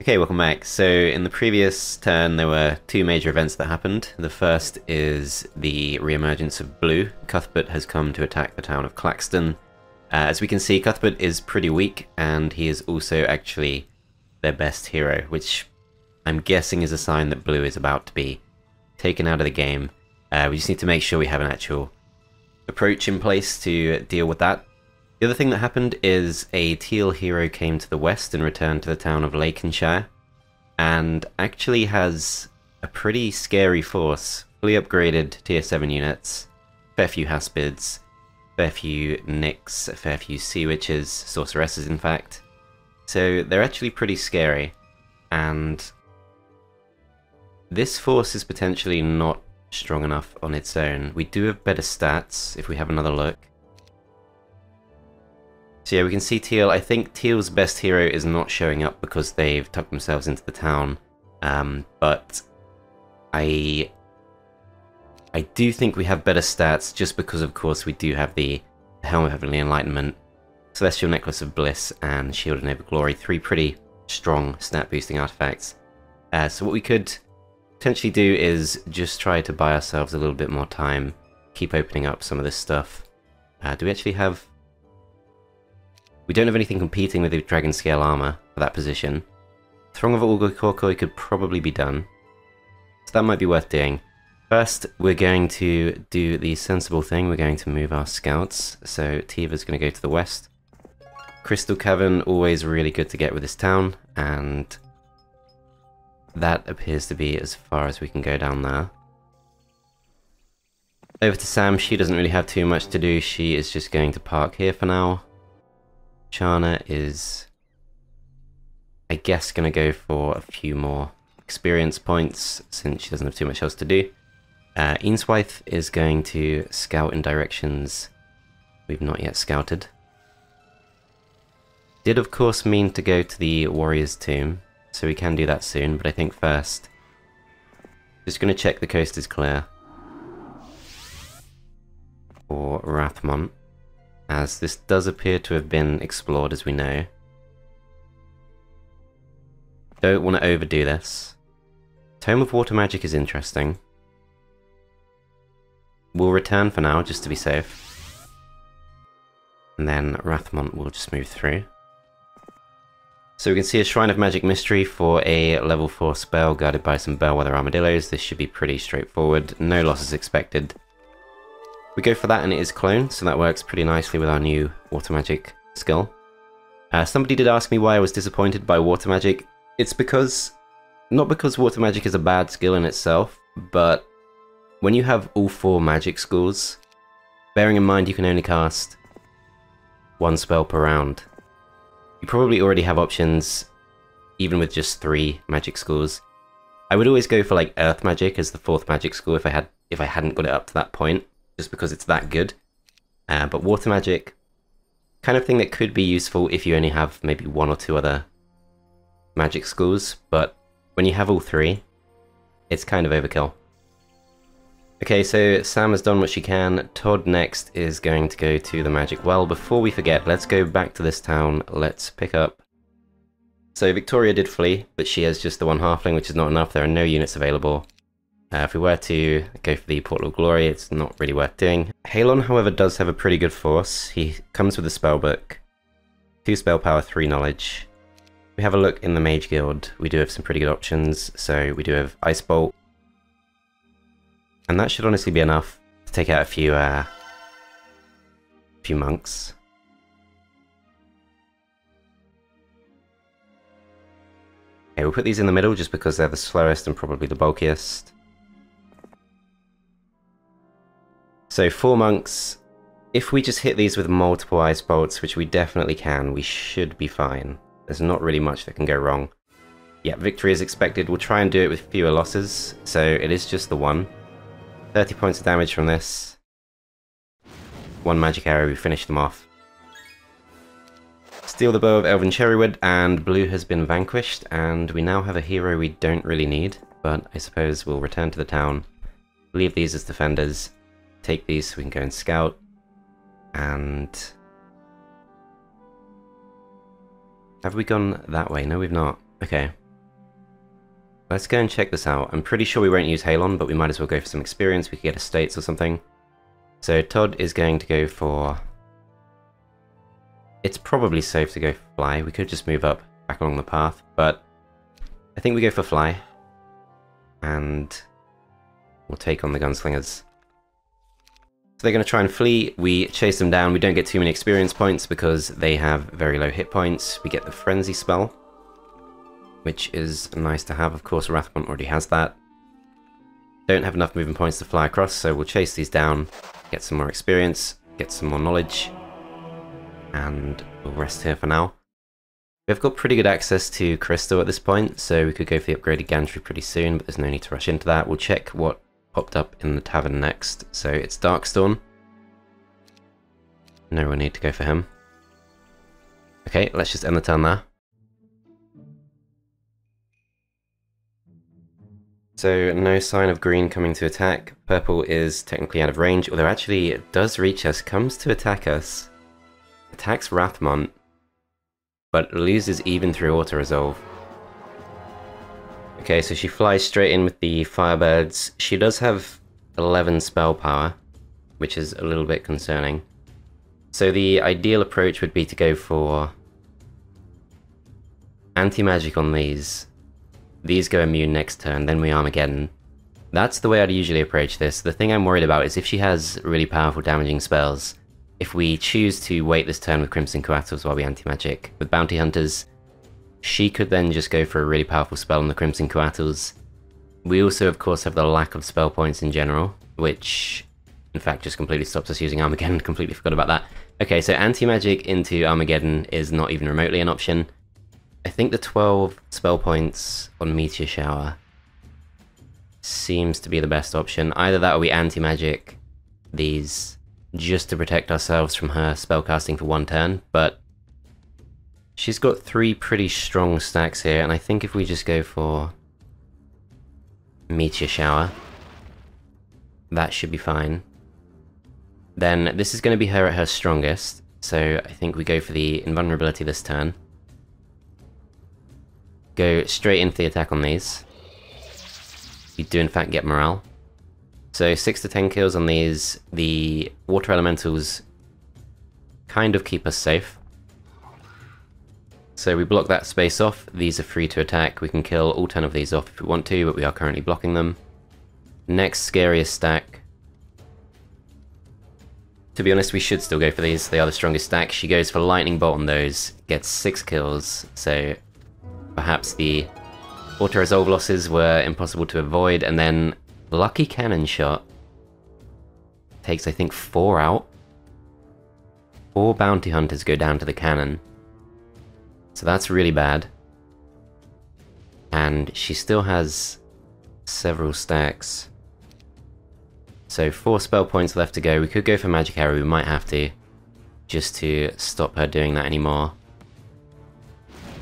Okay, welcome back. So in the previous turn there were two major events that happened. The first is the re-emergence of Blue. Cuthbert has come to attack the town of Claxton. As we can see, Cuthbert is pretty weak, and he is also actually their best hero, which I'm guessing is a sign that Blue is about to be taken out of the game. We just need to make sure we have an actual approach in place to deal with that. The other thing that happened is a teal hero came to the west and returned to the town of Lakenshire, and actually has a pretty scary force. Fully upgraded tier 7 units, fair few Haspids, fair few Nyx, a fair few Sea Witches, Sorceresses in fact. So they're actually pretty scary, and this force is potentially not strong enough on its own. We do have better stats if we have another look. So yeah, we can see Teal. I think Teal's best hero is not showing up because they've tucked themselves into the town. But I do think we have better stats just because, of course, we do have the Helm of Heavenly Enlightenment, Celestial Necklace of Bliss, and Shield of Naval Glory. Three pretty strong stat-boosting artifacts. So what we could potentially do is just try to buy ourselves a little bit more time, keep opening up some of this stuff. Do we actually have... We don't have anything competing with the Dragon Scale armor for that position. Throng of Orgokorkoi could probably be done, so that might be worth doing. First, we're going to do the sensible thing. We're going to move our scouts. So Tiva's going to go to the west. Crystal Cavern, always really good to get with this town, and that appears to be as far as we can go down there. Over to Sam. She doesn't really have too much to do. She is just going to park here for now. Chana is, I guess, going to go for a few more experience points since she doesn't have too much else to do. Eanswythe is going to scout in directions we've not yet scouted. Did of course mean to go to the Warrior's Tomb, so we can do that soon, but I think first, just going to check the coast is clear for Wrathmont, as this does appear to have been explored, as we know. Don't want to overdo this. Tome of Water Magic is interesting. We'll return for now, just to be safe. And then Wrathmont will just move through. So we can see a Shrine of Magic Mystery for a level 4 spell guarded by some Bellwether Armadillos. This should be pretty straightforward. No losses expected. We go for that and it is clone, so that works pretty nicely with our new Water Magic skill. Somebody did ask me why I was disappointed by Water Magic. It's because, not because Water Magic is a bad skill in itself, but when you have all 4 magic schools, bearing in mind you can only cast 1 spell per round, you probably already have options even with just 3 magic schools. I would always go for like Earth Magic as the 4th magic school if I hadn't got it up to that point, just because it's that good. But Water Magic, kind of thing that could be useful if you only have maybe 1 or 2 other magic schools, but when you have all 3, it's kind of overkill. Okay, so Sam has done what she can. Todd next is going to go to the Magic Well. Before we forget, let's go back to this town. Let's pick up. So Victoria did flee, but she has just the 1 halfling, which is not enough. There are no units available. If we were to go for the Portal of Glory, it's not really worth doing. Halon, however, does have a pretty good force. He comes with a spellbook, 2 spell power, 3 knowledge. If we have a look in the Mage Guild, we do have some pretty good options. So we do have Ice Bolt, and that should honestly be enough to take out a few monks. Okay, we'll put these in the middle just because they're the slowest and probably the bulkiest. So 4 monks. If we just hit these with multiple ice bolts, which we definitely can, we should be fine. There's not really much that can go wrong. Yeah, victory is expected. We'll try and do it with fewer losses, so it is just the 1. 30 points of damage from this. 1 magic arrow, we finish them off. Steal the Bow of Elven Cherrywood, and Blue has been vanquished, and we now have a hero we don't really need, but I suppose we'll return to the town, leave these as defenders, take these so we can go and scout, and Have we gone that way? No, we've not. Okay. let's go and check this out. I'm pretty sure we won't use Halon, but we might as well go for some experience. We could get estates or something. So Todd is going to go for... It's probably safe to go for Fly. We could just move up back along the path, but I think we go for Fly. And we'll take on the Gunslingers. So they're going to try and flee. We chase them down. We don't get too many experience points because they have very low hit points. We get the Frenzy spell, which is nice to have. Of course, Wrathmont already has that. Don't have enough movement points to fly across, so we'll chase these down, get some more experience, get some more knowledge, and we'll rest here for now. We've got pretty good access to Crystal at this point, so we could go for the upgraded gantry pretty soon, but there's no need to rush into that. We'll check what popped up in the tavern next. So it's Darkstorm. No real need to go for him. Okay, let's just end the turn there. So no sign of green coming to attack. Purple is technically out of range, although actually it does reach us, comes to attack us. Attacks Wrathmont, but loses even through auto-resolve. Okay, so she flies straight in with the Firebirds. She does have 11 spell power, which is a little bit concerning. So the ideal approach would be to go for anti-magic on these. These go immune next turn, then we Armageddon. That's the way I'd usually approach this. The thing I'm worried about is if she has really powerful damaging spells, if we choose to wait this turn with Crimson Coatls while we anti-magic with Bounty Hunters, she could then just go for a really powerful spell on the Crimson Coatls. We also, of course, have the lack of spell points in general, which, in fact, just completely stops us using Armageddon. Completely forgot about that. Okay, so anti-magic into Armageddon is not even remotely an option. I think the 12 spell points on Meteor Shower seems to be the best option. Either that or we anti-magic these just to protect ourselves from her spellcasting for one turn, but she's got 3 pretty strong stacks here, and I think if we just go for Meteor Shower, that should be fine. Then this is going to be her at her strongest, so I think we go for the invulnerability this turn. Go straight into the attack on these. You do in fact get morale. So 6 to 10 kills on these. The water elementals kind of keep us safe. So we block that space off. These are free to attack. We can kill all 10 of these off if we want to, but we are currently blocking them. Next scariest stack. To be honest, we should still go for these. They are the strongest stack. She goes for Lightning Bolt on those, gets 6 kills, so perhaps the auto-resolve losses were impossible to avoid, and then Lucky Cannon Shot takes, I think, 4 out. 4 Bounty Hunters go down to the cannon. So that's really bad. And she still has several stacks. So 4 spell points left to go. We could go for Magic Arrow, we might have to, just to stop her doing that anymore.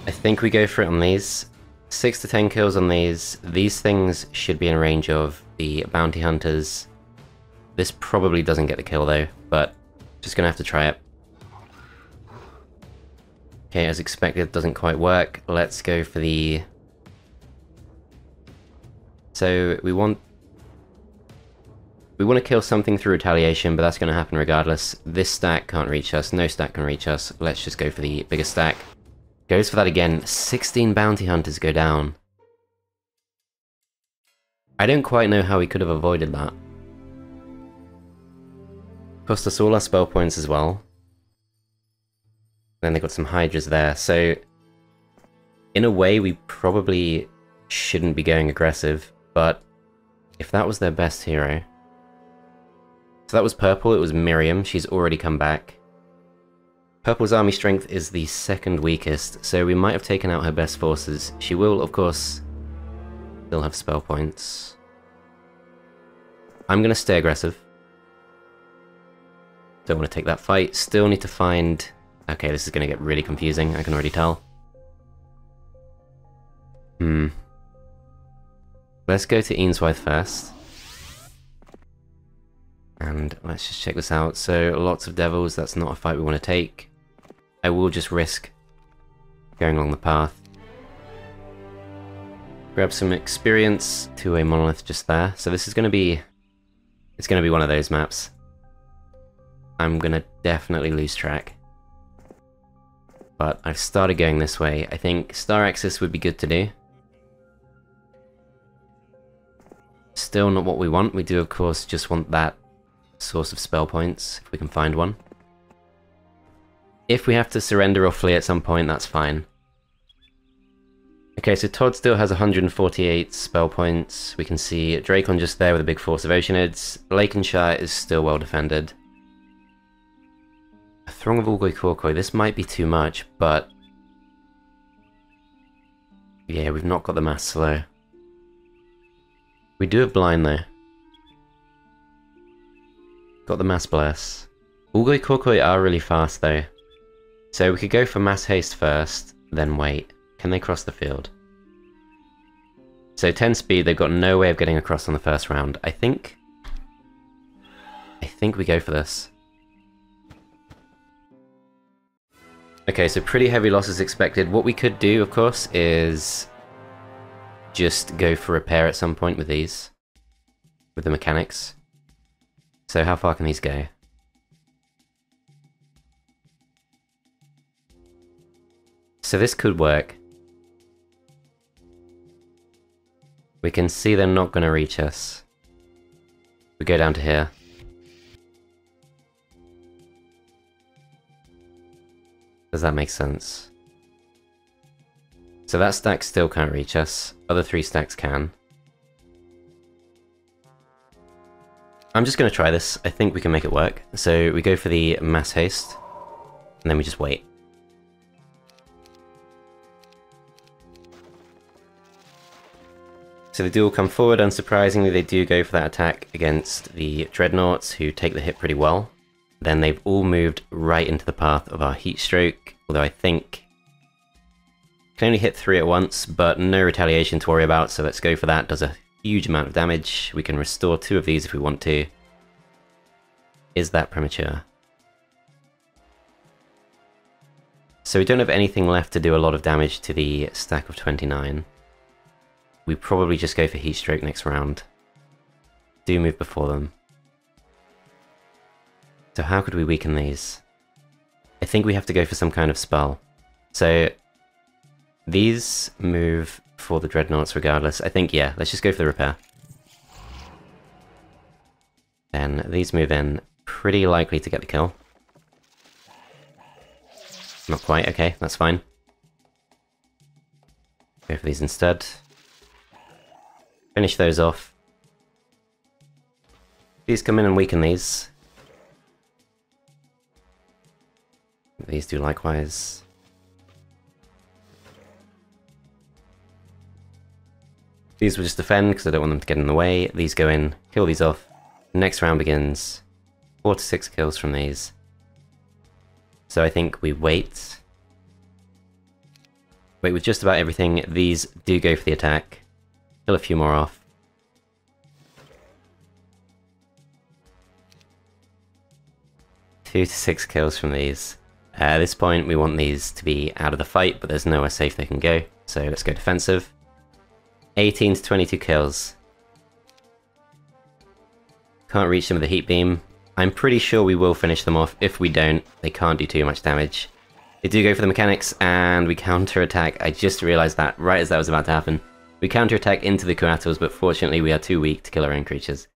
I think we go for it on these. 6 to 10 kills on these. These things should be in range of the Bounty Hunters. This probably doesn't get the kill though, but just gonna have to try it. Okay, as expected, doesn't quite work. Let's go for the... So we want to kill something through retaliation, but that's going to happen regardless. This stack can't reach us, no stack can reach us. Let's just go for the biggest stack. Goes for that again. 16 Bounty Hunters go down. I don't quite know how we could have avoided that. Cost us all our spell points as well. Then they got some Hydras there, so in a way we probably shouldn't be going aggressive, but if that was their best hero... So that was Purple, it was Miriam, she's already come back. Purple's army strength is the 2nd weakest, so we might have taken out her best forces. She will, of course, still have spell points. I'm gonna stay aggressive. Don't want to take that fight, still need to find... Okay, this is gonna get really confusing, I can already tell. Let's go to Eanswythe first. And let's just check this out. So, lots of devils, that's not a fight we want to take. I will just risk going along the path. Grab some experience to a monolith just there. So this is going to be... It's going to be one of those maps. I'm going to definitely lose track. But I've started going this way. I think Star Axis would be good to do. Still not what we want. We do, of course, just want that source of spell points, if we can find one. If we have to surrender or flee at some point, that's fine. Okay, so Todd still has 148 spell points. We can see Drakon just there with a big force of Oceanids. Lakenshire is still well defended. A Throng of Ulgoi Korkoi, this might be too much, but... yeah, we've not got the mass slow. We do have blind though. Got the mass bless. Ulgoi Korkoi are really fast though. So we could go for mass haste first, then wait. Can they cross the field? So 10 speed, they've got no way of getting across on the first round. I think we go for this. Okay, so pretty heavy losses expected. What we could do, of course, is just go for repair at some point with these. With the mechanics. So how far can these go? So this could work. We can see they're not going to reach us. We go down to here. Does that make sense? So that stack still can't reach us. Other 3 stacks can. I'm just going to try this. I think we can make it work. So we go for the mass haste. And then we just wait. So they do all come forward, unsurprisingly they do go for that attack against the Dreadnoughts, who take the hit pretty well. Then they've all moved right into the path of our heat stroke, although I think... can only hit 3 at once, but no retaliation to worry about, so let's go for that. Does a huge amount of damage. We can restore 2 of these if we want to. Is that premature? So we don't have anything left to do a lot of damage to the stack of 29. We probably just go for heat stroke next round. Do move before them. So how could we weaken these? I think we have to go for some kind of spell. So these move for the Dreadnoughts regardless. I think, yeah, let's just go for the repair. Then these move in, pretty likely to get the kill. Not quite, okay, that's fine. Go for these instead. Finish those off. These come in and weaken these. These do likewise. These will just defend because I don't want them to get in the way. These go in, kill these off. Next round begins. 4 to 6 kills from these. So I think we wait. Wait with just about everything. These do go for the attack. Kill a few more off. Two to 6 kills from these. At this point we want these to be out of the fight, but there's nowhere safe they can go. So let's go defensive. 18 to 22 kills. Can't reach them with a heat beam. I'm pretty sure we will finish them off. If we don't, they can't do too much damage. They do go for the mechanics, and we counter-attack. I just realized that right as that was about to happen. We counter-attack into the Kuatals, but fortunately we are too weak to kill our own creatures.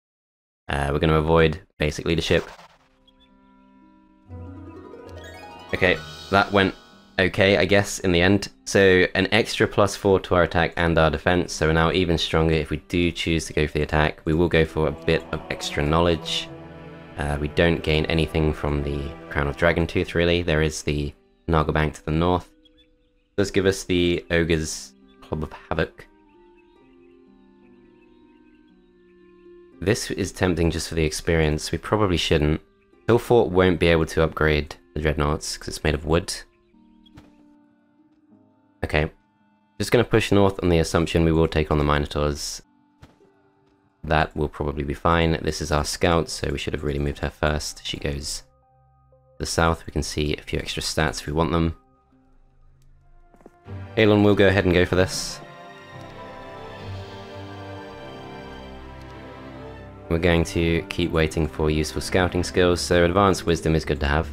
We're going to avoid basic leadership. Okay, that went okay, I guess, in the end. So an extra +4 to our attack and our defense, so we're now even stronger if we do choose to go for the attack. We will go for a bit of extra knowledge. We don't gain anything from the Crown of Dragontooth, really. There is the Nagelbank to the north. It does give us the Ogre's Club of Havoc. This is tempting just for the experience. We probably shouldn't. Hillfort won't be able to upgrade the Dreadnoughts because it's made of wood. Okay, just going to push north on the assumption we will take on the Minotaurs. That will probably be fine. This is our scout, so we should have really moved her first. She goes to the south. We can see a few extra stats if we want them. Aelon will go ahead and go for this. We're going to keep waiting for useful scouting skills, so advanced wisdom is good to have.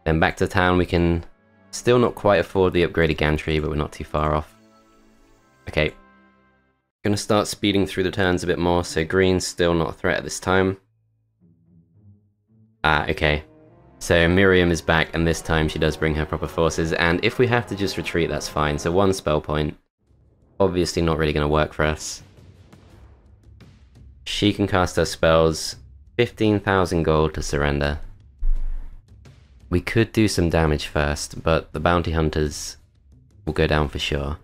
Then back to town, we can still not quite afford the upgraded gantry, but we're not too far off. Okay. Gonna start speeding through the turns a bit more, so green's still not a threat at this time. Ah, okay. So Miriam is back, and this time she does bring her proper forces, and if we have to just retreat, that's fine. So 1 spell point. Obviously not really gonna work for us. She can cast her spells, 15,000 gold to surrender. We could do some damage first, but the bounty hunters will go down for sure.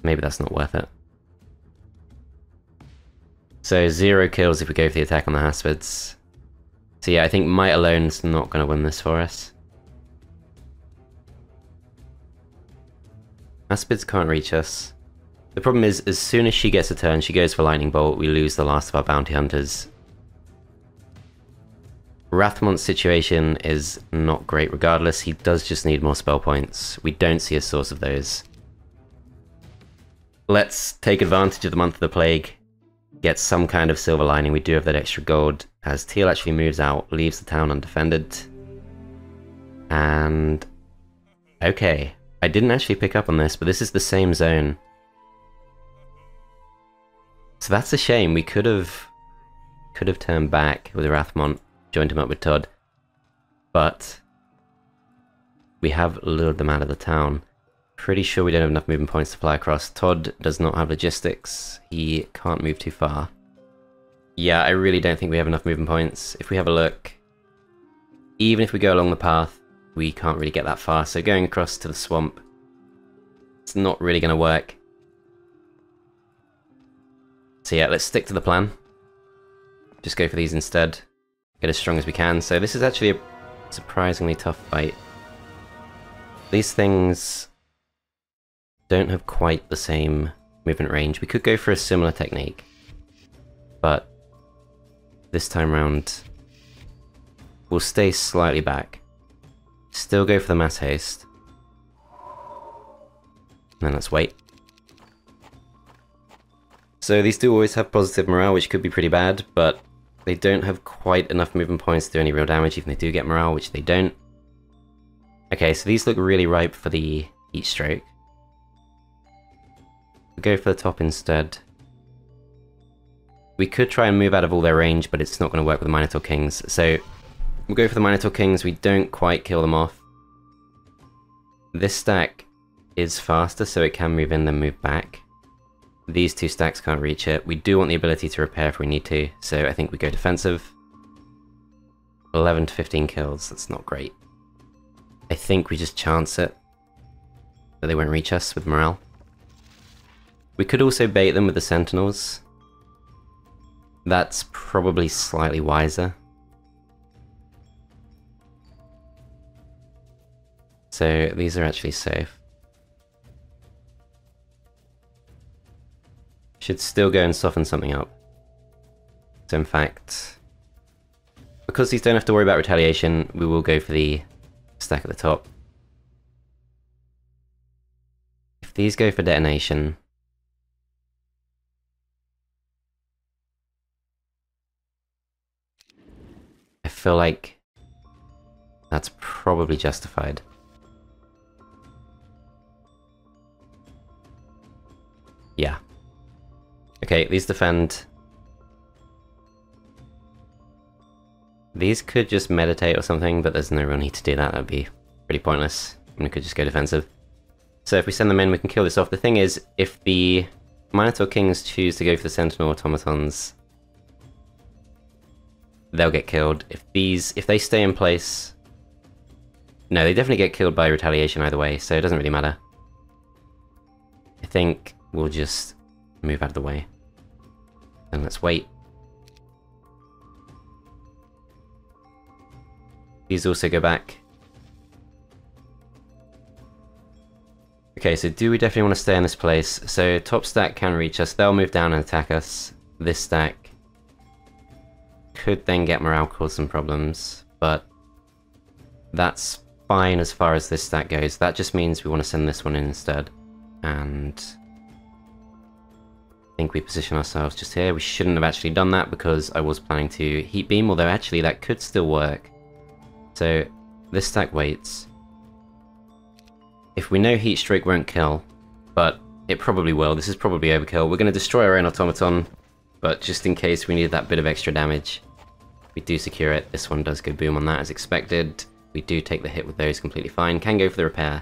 Maybe that's not worth it. So 0 kills if we go for the attack on the Haspids. So yeah, I think might alone is not going to win this for us. Haspids can't reach us. The problem is, as soon as she gets a turn, she goes for Lightning Bolt, we lose the last of our bounty hunters. Wrathmont's situation is not great regardless, he does just need more spell points. We don't see a source of those. Let's take advantage of the Month of the Plague, get some kind of silver lining. We do have that extra gold, as Teal actually moves out, leaves the town undefended. And... okay, I didn't actually pick up on this, but this is the same zone. So that's a shame, we could have turned back with Wrathmont, joined him up with Todd. But we have lured them out of the town. Pretty sure we don't have enough movement points to fly across. Todd does not have logistics. He can't move too far. Yeah, I really don't think we have enough movement points. If we have a look, even if we go along the path, we can't really get that far. So going across to the swamp, it's not really going to work. So yeah, let's stick to the plan. Just go for these instead. Get as strong as we can. So this is actually a surprisingly tough fight. These things don't have quite the same movement range. We could go for a similar technique, but this time round we'll stay slightly back. Still go for the mass haste. And then let's wait. So these do always have positive morale, which could be pretty bad, but they don't have quite enough movement points to do any real damage, even if they do get morale, which they don't. Okay, so these look really ripe for the heat stroke. We'll go for the top instead. We could try and move out of all their range, but it's not going to work with the Minotaur Kings. So we'll go for the Minotaur Kings. We don't quite kill them off. This stack is faster, so it can move in then move back. These 2 stacks can't reach it. We do want the ability to repair if we need to, so I think we go defensive. 11 to 15 kills, that's not great. I think we just chance it, but they won't reach us with morale. We could also bait them with the Sentinels. That's probably slightly wiser. So these are actually safe. Should still go and soften something up. So in fact, because these don't have to worry about retaliation, we will go for the stack at the top. If these go for detonation, I feel like that's probably justified. Yeah. Okay, these defend. These could just meditate or something, but there's no real need to do that. That'd be pretty pointless. And we could just go defensive. So if we send them in, we can kill this off. The thing is, if the Minotaur Kings choose to go for the Sentinel Automatons, they'll get killed. If they stay in place... No, they definitely get killed by retaliation either way, so it doesn't really matter. I think we'll just move out of the way. And let's wait. These also go back. Okay, so do we definitely want to stay in this place? So top stack can reach us. They'll move down and attack us. This stack could then get morale, cause some problems, but that's fine as far as this stack goes. That just means we want to send this one in instead. And think we position ourselves just here. We shouldn't have actually done that because I was planning to heat beam, although actually that could still work. So this stack waits. If we know heat stroke won't kill, but it probably will. This is probably overkill. We're going to destroy our own automaton, but just in case we need that bit of extra damage, we do secure it. This one does go boom on that as expected. We do take the hit with those completely fine. Can go for the repair.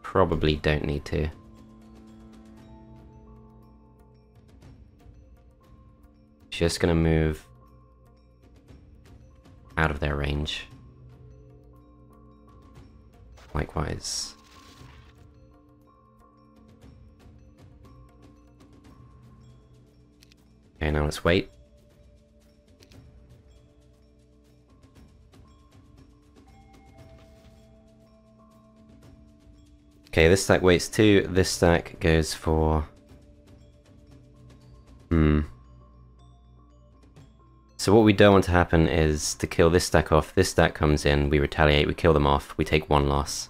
Probably don't need to. Just gonna move out of their range. Likewise. Okay, now let's wait. Okay, this stack waits too. This stack goes for... So what we don't want to happen is to kill this stack off. This stack comes in, we retaliate, we kill them off, we take one loss.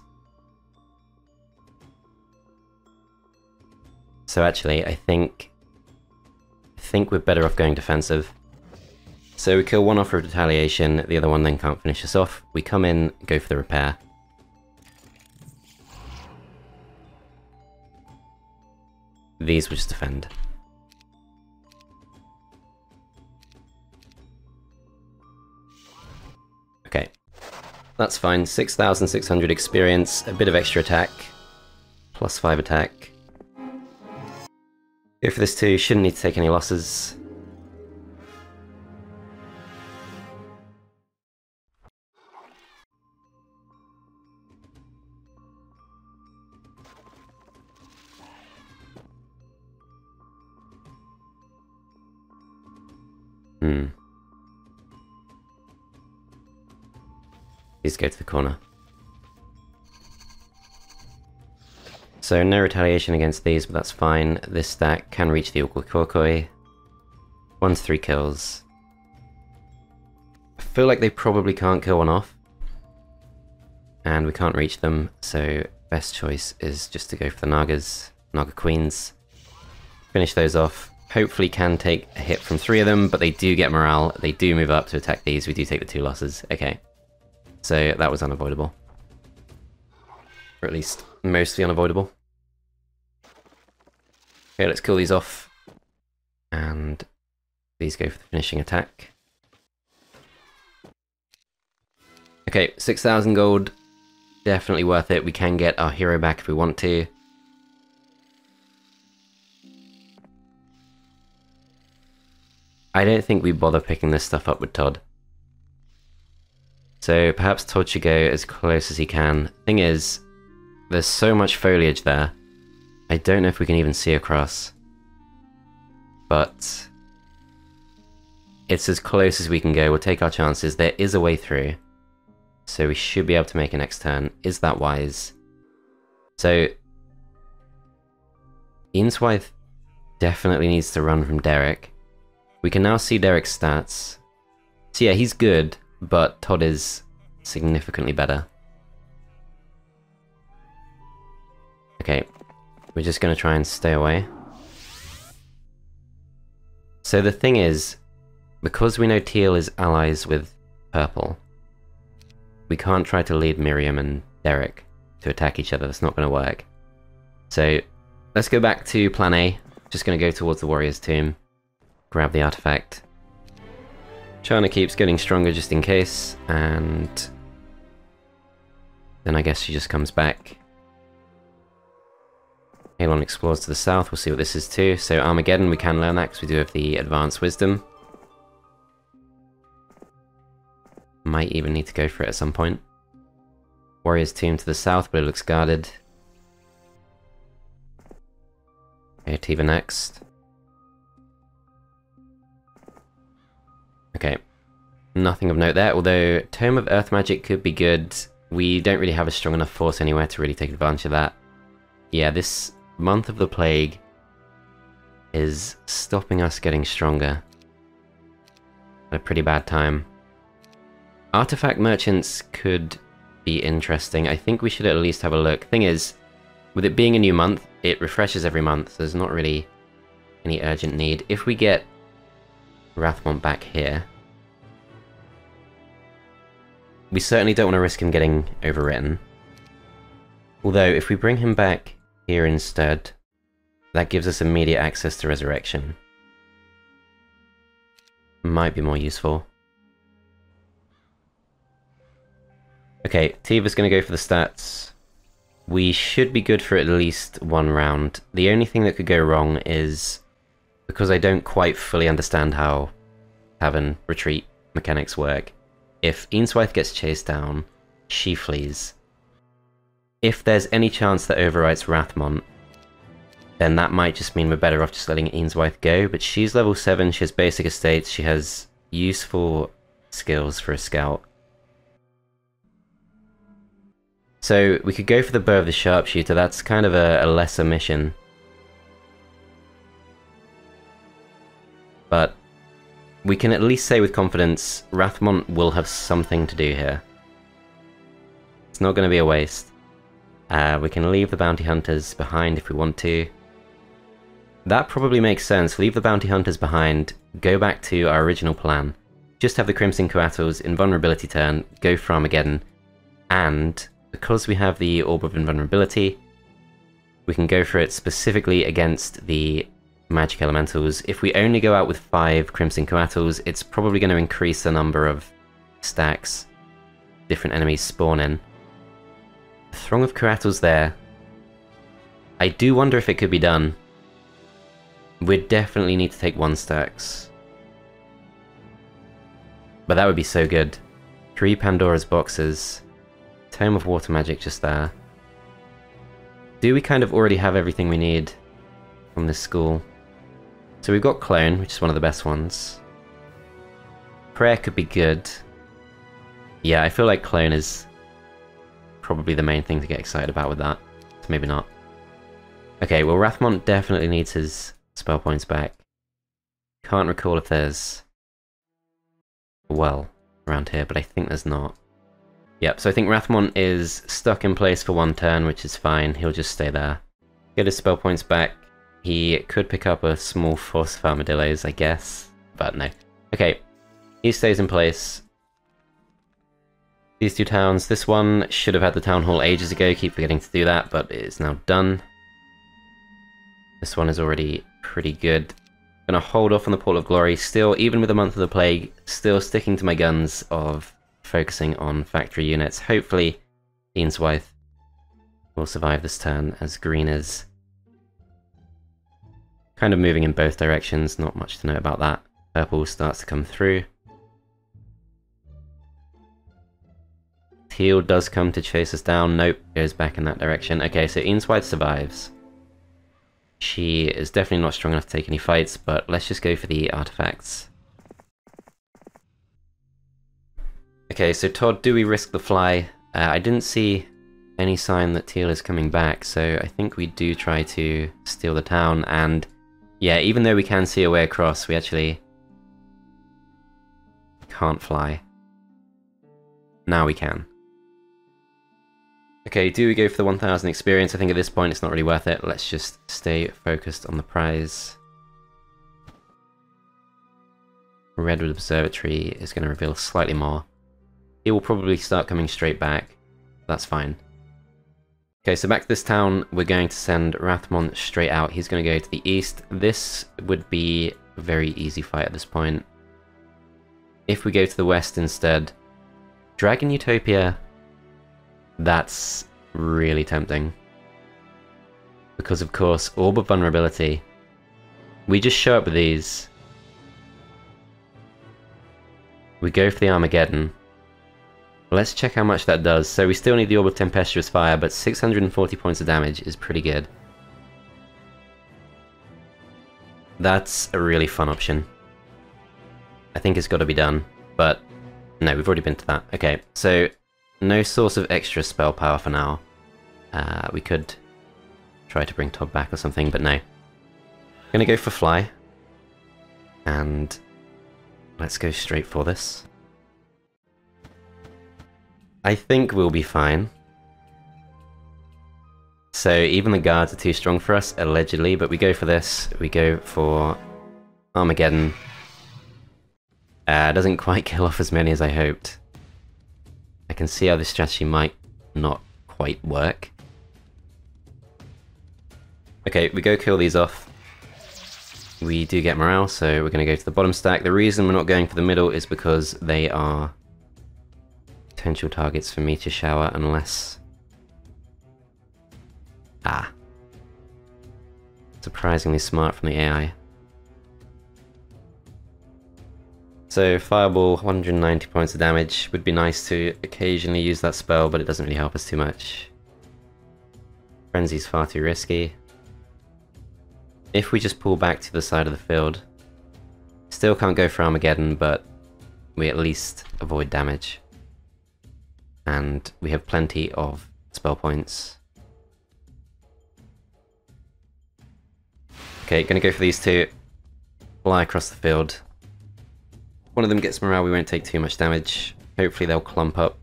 So actually, I think we're better off going defensive. So we kill one off for retaliation, the other one then can't finish us off. We come in, go for the repair. These will just defend. Okay, that's fine. 6,600 experience, a bit of extra attack, +5 attack. Go for this too, shouldn't need to take any losses. Please go to the corner. So no retaliation against these, but that's fine. This stack can reach the Ukwikokoi. 1 to 3 kills. I feel like they probably can't kill one off. And we can't reach them, so best choice is just to go for the Nagas, Naga Queens. Finish those off. Hopefully can take a hit from 3 of them, but they do get morale. They do move up to attack these. We do take the 2 losses. Okay. So that was unavoidable. Or at least mostly unavoidable. Okay, let's kill these off. And these go for the finishing attack. Okay, 6,000 gold. Definitely worth it. We can get our hero back if we want to. I don't think we bother picking this stuff up with Todd. So perhaps Todd should go as close as he can. Thing is, there's so much foliage there. I don't know if we can even see across. But it's as close as we can go. We'll take our chances. There is a way through. So we should be able to make a next turn. Is that wise? So Eanswythe definitely needs to run from Derek. We can now see Derek's stats. So yeah, he's good, but Todd is significantly better. Okay, we're just going to try and stay away. So the thing is, because we know teal is allies with purple, we can't try to lead Miriam and Derek to attack each other. That's not going to work. So let's go back to plan A. Just going to go towards the warrior's tomb, grab the artifact. Chana keeps getting stronger just in case, and then I guess she just comes back. Halon explores to the south, we'll see what this is too. So Armageddon, we can learn that because we do have the advanced wisdom. Might even need to go for it at some point. Warrior's tomb to the south, but it looks guarded. Okay, Tiva next. Okay, nothing of note there, although Tome of Earth Magic could be good. We don't really have a strong enough force anywhere to really take advantage of that. Yeah, this Month of the Plague is stopping us getting stronger at a pretty bad time. Artifact merchants could be interesting. I think we should at least have a look. Thing is, with it being a new month, it refreshes every month, so there's not really any urgent need. If we get Wrathmont back here, we certainly don't want to risk him getting overwritten. Although, if we bring him back here instead, that gives us immediate access to Resurrection. Might be more useful. Okay, Tiva's going to go for the stats. We should be good for at least one round. The only thing that could go wrong is, because I don't quite fully understand how Tavern retreat mechanics work, if Eanswythe gets chased down, she flees. If there's any chance that overwrites Wrathmont, then that might just mean we're better off just letting Eanswythe go, but she's level 7, she has basic estates, she has useful skills for a scout. So we could go for the Bow of the Sharpshooter, that's kind of a lesser mission. But we can at least say with confidence, Wrathmont will have something to do here. It's not going to be a waste. We can leave the Bounty Hunters behind if we want to. That probably makes sense, leave the Bounty Hunters behind, go back to our original plan. Just have the Crimson Coatls invulnerability turn, go for Armageddon, and because we have the Orb of Invulnerability, we can go for it specifically against the magic elementals. If we only go out with 5 Crimson Coatls, it's probably going to increase the number of stacks different enemies spawn in. A Throng of Coatls there. I do wonder if it could be done. We'd definitely need to take 1 stacks. But that would be so good. 3 Pandora's boxes. Tome of Water Magic just there. Do we kind of already have everything we need from this school? So we've got Clone, which is one of the best ones. Prayer could be good. Yeah, I feel like Clone is probably the main thing to get excited about with that. So maybe not. Okay, well Wrathmont definitely needs his spell points back. Can't recall if there's a well around here, but I think there's not. Yep, so I think Wrathmont is stuck in place for 1 turn, which is fine. He'll just stay there. Get his spell points back. He could pick up a small force of armadillos, I guess, but no. Okay, he stays in place. These 2 towns, this one should have had the town hall ages ago, keep forgetting to do that, but it is now done. This one is already pretty good. Gonna hold off on the Portal of Glory, still, even with the Month of the Plague, still sticking to my guns of focusing on factory units. Hopefully, Eanswythe will survive this turn, as green is kind of moving in both directions, not much to know about that. Purple starts to come through. Teal does come to chase us down. Nope, goes back in that direction. Okay, so Eanswythe survives. She is definitely not strong enough to take any fights, but let's just go for the artifacts. Okay, so Todd, do we risk the fly? I didn't see any sign that Teal is coming back, so I think we do try to steal the town, and yeah, even though we can see a way across, we actually can't fly. Now we can. Okay, do we go for the 1000 experience? I think at this point it's not really worth it. Let's just stay focused on the prize. Redwood Observatory is going to reveal slightly more. It will probably start coming straight back. That's fine. Okay, so back to this town, we're going to send Wrathmont straight out. He's going to go to the east. This would be a very easy fight at this point. If we go to the west instead, Dragon Utopia, that's really tempting. Because of course, Orb of Vulnerability. We just show up with these. We go for the Armageddon. Let's check how much that does. So we still need the Orb of Tempestuous Fire, but 640 points of damage is pretty good. That's a really fun option. I think it's got to be done, but no, we've already been to that. Okay, so no source of extra spell power for now. We could try to bring Todd back or something, but no. Gonna go for Fly, and let's go straight for this. I think we'll be fine. So even the guards are too strong for us, allegedly, but we go for this. We go for Armageddon. Doesn't quite kill off as many as I hoped. I can see how this strategy might not quite work. Okay, we go kill these off. We do get morale, so we're going to go to the bottom stack. The reason we're not going for the middle is because they are potential targets for meteor shower unless... Ah. Surprisingly smart from the AI. So Fireball, 190 points of damage. Would be nice to occasionally use that spell, but it doesn't really help us too much. Frenzy's far too risky. If we just pull back to the side of the field, still can't go for Armageddon, but we at least avoid damage. And we have plenty of spell points. Okay, gonna go for these two. Fly across the field. One of them gets morale, we won't take too much damage. Hopefully they'll clump up.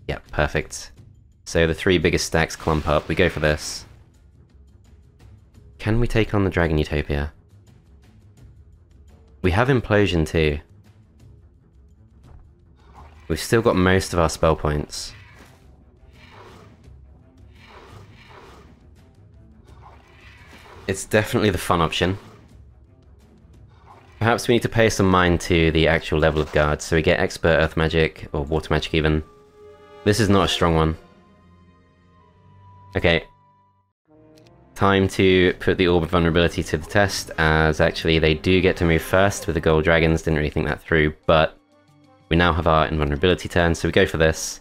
Yep, perfect. So the three biggest stacks clump up, we go for this. Can we take on the Dragon Utopia? We have Implosion too. We've still got most of our spell points. It's definitely the fun option. Perhaps we need to pay some mind to the actual level of guards, so we get Expert Earth Magic, or Water Magic even. This is not a strong one. Okay. Time to put the Orb of Vulnerability to the test, as actually they do get to move first with the Gold Dragons, didn't really think that through, but we now have our Invulnerability turn, so we go for this.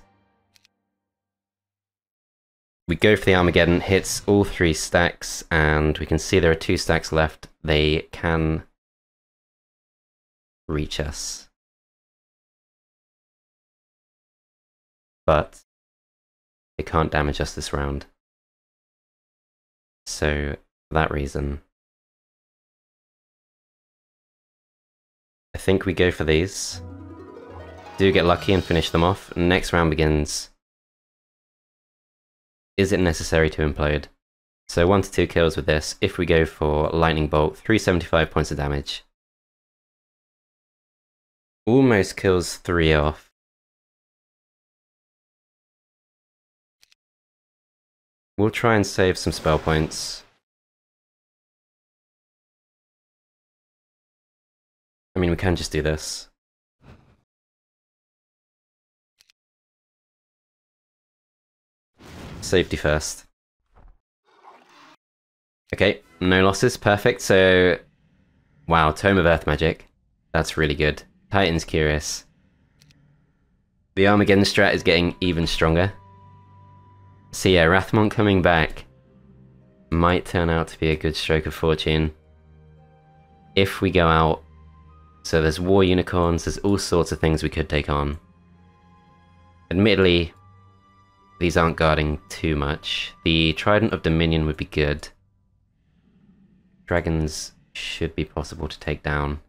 We go for the Armageddon, hits all three stacks, and we can see there are two stacks left. They can reach us. But they can't damage us this round. So, for that reason, I think we go for these. Do get lucky and finish them off. Next round begins. Is it necessary to implode? So 1 to 2 kills with this. If we go for Lightning Bolt, 375 points of damage. Almost kills 3 off. We'll try and save some spell points. I mean, we can just do this. Safety first. Okay, no losses, perfect. So, wow, Tome of Earth Magic. That's really good. Titan's Curious. The Armageddon strat is getting even stronger. So yeah, Wrathmont coming back might turn out to be a good stroke of fortune. If we go out, so there's War Unicorns, there's all sorts of things we could take on. Admittedly, these aren't guarding too much. The Trident of Dominion would be good. Dragons should be possible to take down.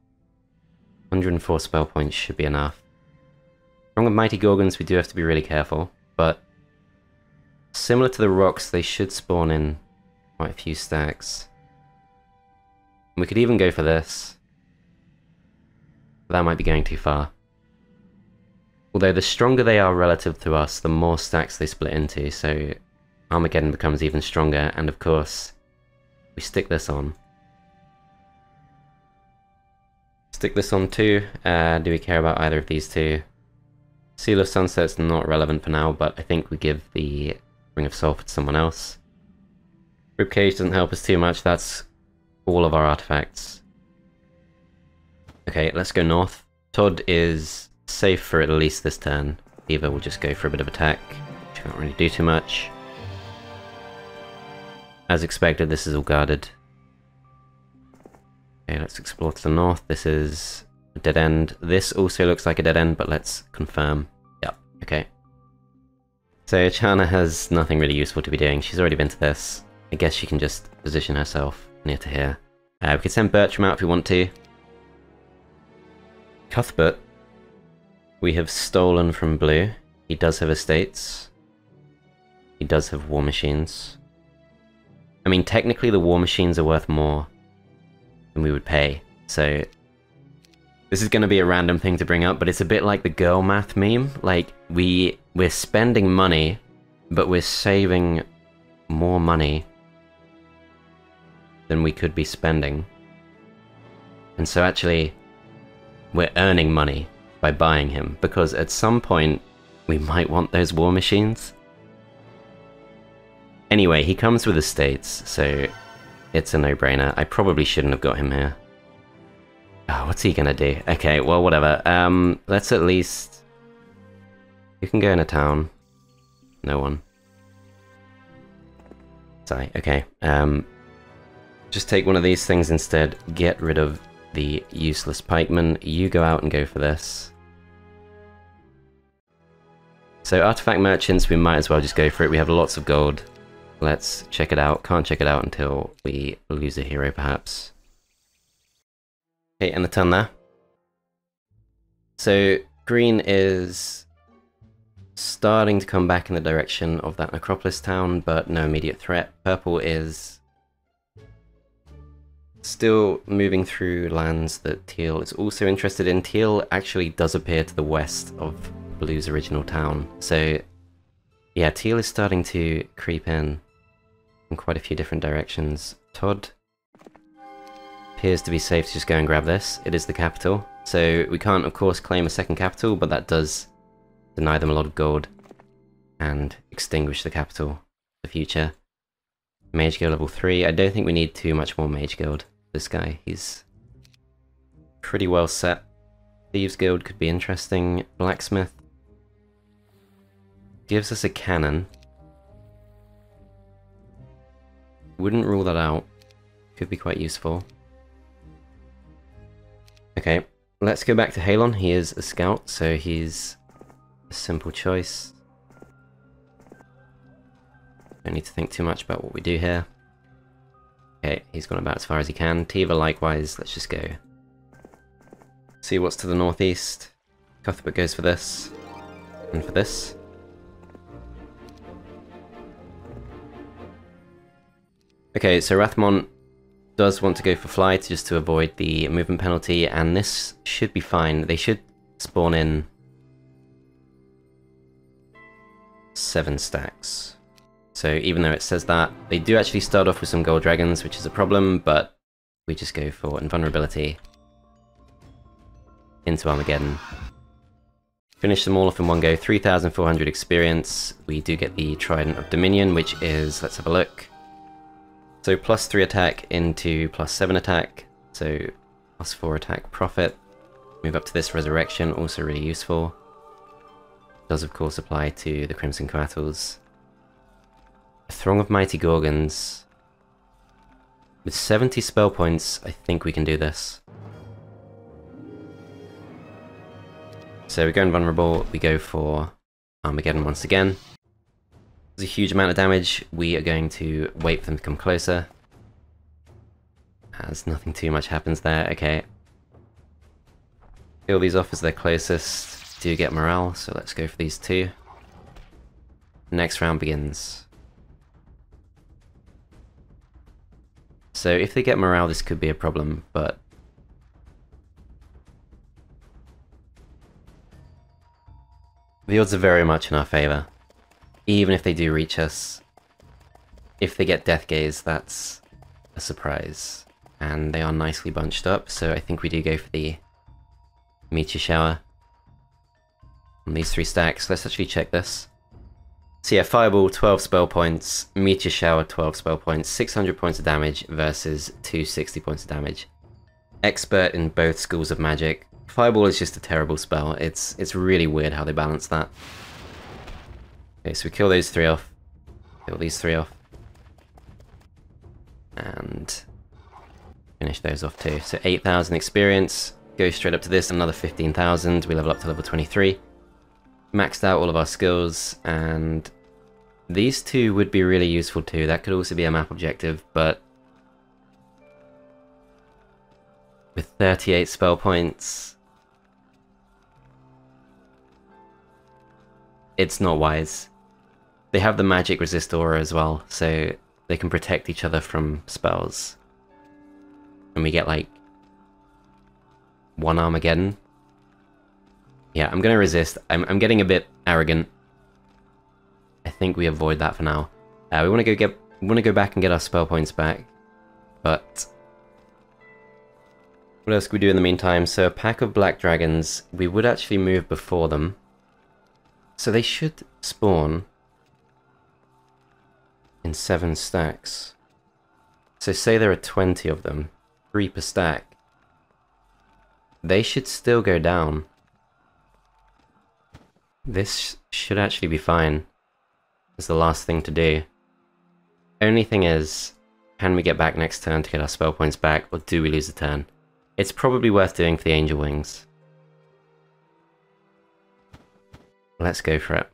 104 spell points should be enough. Along with Mighty Gorgons, we do have to be really careful, but similar to the rocks, they should spawn in quite a few stacks. We could even go for this. But that might be going too far. Although the stronger they are relative to us, the more stacks they split into, so Armageddon becomes even stronger, and of course, we stick this on. Stick this on too. Do we care about either of these two? Seal of Sunset's not relevant for now, but I think we give the Ring of Sulphur to someone else. Ribcage doesn't help us too much, that's all of our artifacts. Okay, let's go north. Todd is safe for at least this turn. Eva will just go for a bit of attack. She can't really do too much. As expected, this is all guarded. Okay, let's explore to the north. This is a dead end. This also looks like a dead end, but let's confirm. Yep, okay. So Chana has nothing really useful to be doing. She's already been to this. I guess she can just position herself near to here. We could send Bertram out if we want to. Cuthbert, we have stolen from blue. He does have estates. He He does have war machines. I mean, technically the war machines are worth more than we would pay, so this is going to be a random thing to bring up, but it's a bit like the girl math meme. Like, we're spending money, but we're saving more money than we could be spending. And so actually, we're earning money by buying him, because at some point, we might want those war machines. Anyway, he comes with estates, so it's a no-brainer. I probably shouldn't have got him here. Oh, what's he gonna do? Okay, well, whatever. Let's at least... You can go in a town. No one. Sorry, okay. Just take one of these things instead. Get rid of the useless pikemen. You go out and go for this. So, artifact merchants, we might as well just go for it. We have lots of gold. Let's check it out. Can't check it out until we lose a hero, perhaps. Okay, and the turn there. So, green is starting to come back in the direction of that Necropolis town, but no immediate threat. Purple is still moving through lands that Teal is also interested in. Teal actually does appear to the west of Blue's original town. So, yeah, Teal is starting to creep in quite a few different directions. Todd appears to be safe to just go and grab this. It is the capital. So we can't, of course, claim a second capital, but that does deny them a lot of gold and extinguish the capital in the future. Mage Guild level 3. I don't think we need too much more Mage Guild. This guy, he's pretty well set. Thieves Guild could be interesting. Blacksmith gives us a cannon. Wouldn't rule that out. Could be quite useful. Okay, let's go back to Halon. He is a scout, so he's a simple choice. Don't need to think too much about what we do here. Okay, he's gone about as far as he can. Tiva likewise, let's just go. See what's to the northeast. Cuthbert goes for this. And for this. Okay, so Wrathmont does want to go for flight just to avoid the movement penalty, and this should be fine. They should spawn in 7 stacks. So even though it says that, they do actually start off with some gold dragons, which is a problem, but we just go for invulnerability into Armageddon. Finish them all off in one go. 3,400 experience. We do get the Trident of Dominion, which is, let's have a look. So +3 attack into +7 attack, so +4 attack profit. Move up to this resurrection, also really useful. Does of course apply to the Crimson Coatls. A Throng of Mighty Gorgons. With 70 spell points, I think we can do this. So we go invulnerable, we go for Armageddon once again. There's a huge amount of damage. We are going to wait for them to come closer, as nothing too much happens there. Okay. Kill these off as they're closest. Do get morale, so let's go for these 2. Next round begins. So if they get morale, this could be a problem, but the odds are very much in our favor. Even if they do reach us, if they get Death Gaze, that's a surprise. And they are nicely bunched up, so I think we do go for the Meteor Shower on these 3 stacks. Let's actually check this. So yeah, Fireball, 12 spell points, Meteor Shower, 12 spell points, 600 points of damage versus 260 points of damage. Expert in both schools of magic. Fireball is just a terrible spell. It's really weird how they balance that. Okay, so we kill those 3 off. Kill these 3 off. And finish those off too. So 8,000 experience. Go straight up to this, another 15,000. We level up to level 23. Maxed out all of our skills, and these 2 would be really useful too. That could also be a map objective, but with 38 spell points, it's not wise. They have the magic resist aura as well, so they can protect each other from spells. And we get like 1 Armageddon. Yeah, I'm gonna resist. I'm getting a bit arrogant. I think we avoid that for now. We want to go back and get our spell points back. But what else can we do in the meantime? So a pack of black dragons. We would actually move before them. So they should spawn in 7 stacks. So say there are 20 of them, 3 per stack. They should still go down. This should actually be fine. It's the last thing to do. Only thing is, can we get back next turn to get our spell points back, or do we lose a turn? It's probably worth doing for the Angel Wings. Let's go for it.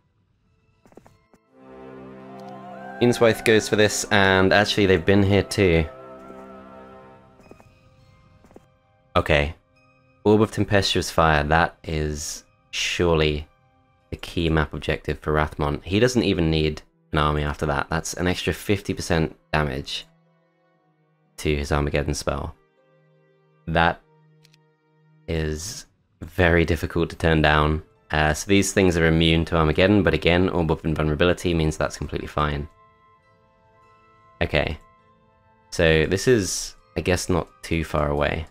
Innswith goes for this, and actually they've been here too. Okay. Orb of Tempestuous Fire, that is surely the key map objective for Wrathmont. He doesn't even need an army after that. That's an extra 50% damage to his Armageddon spell. That is very difficult to turn down. So these things are immune to Armageddon, but again, Orb of Invulnerability means that's completely fine. Okay. So this is, I guess, not too far away.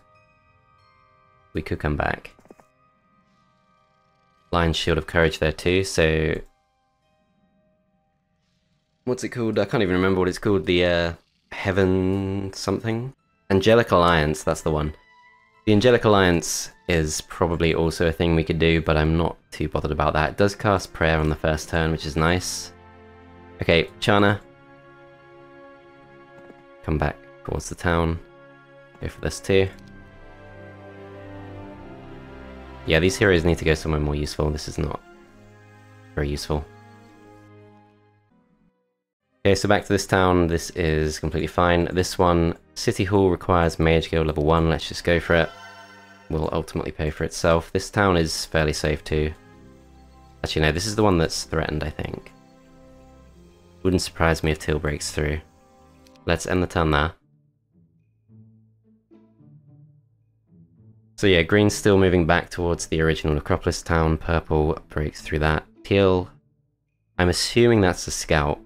We could come back. Lion's Shield of Courage there too, so... What's it called? I can't even remember what it's called. The, Heaven something? Angelic Alliance, that's the one. The Angelic Alliance is probably also a thing we could do, but I'm not too bothered about that. It does cast Prayer on the first turn, which is nice. Okay, Chana. Come back towards the town. Go for this too. Yeah, these heroes need to go somewhere more useful. This is not very useful. Okay, so back to this town. This is completely fine. This one, City Hall, requires Mage Guild level 1. Let's just go for it. Will ultimately pay for itself. This town is fairly safe too. Actually, no, this is the one that's threatened, I think. Wouldn't surprise me if Till breaks through. Let's end the turn there. So yeah, green's still moving back towards the original Necropolis town. Purple breaks through that. Teal, I'm assuming that's a scout.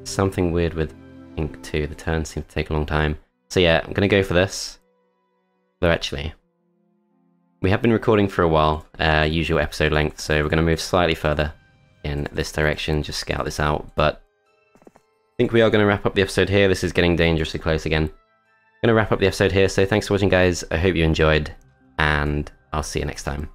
Something weird with pink too. The turns seem to take a long time. So yeah, I'm gonna go for this. Though actually, we have been recording for a while, usual episode length, so we're gonna move slightly further in this direction, just scout this out, but I think we are gonna wrap up the episode here. This is getting dangerously close again. I'm gonna wrap up the episode here, so thanks for watching guys, I hope you enjoyed, and I'll see you next time.